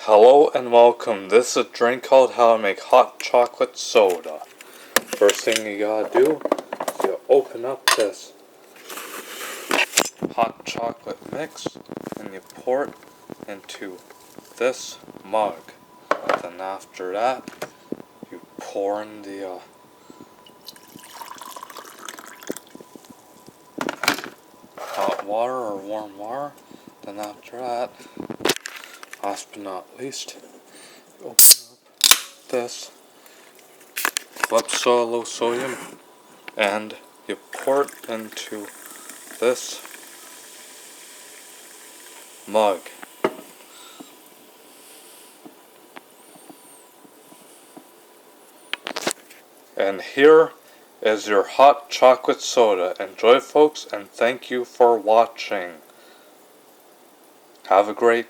Hello and welcome. This is a drink called How to Make Hot Chocolate Soda. First thing you gotta do is you open up this hot chocolate mix and you pour it into this mug. Then after that, you pour in the hot water or warm water. Then after that, last but not least, you open up this Calypso low sodium and you pour it into this mug. And here is your hot chocolate soda. Enjoy, folks, and thank you for watching. Have a great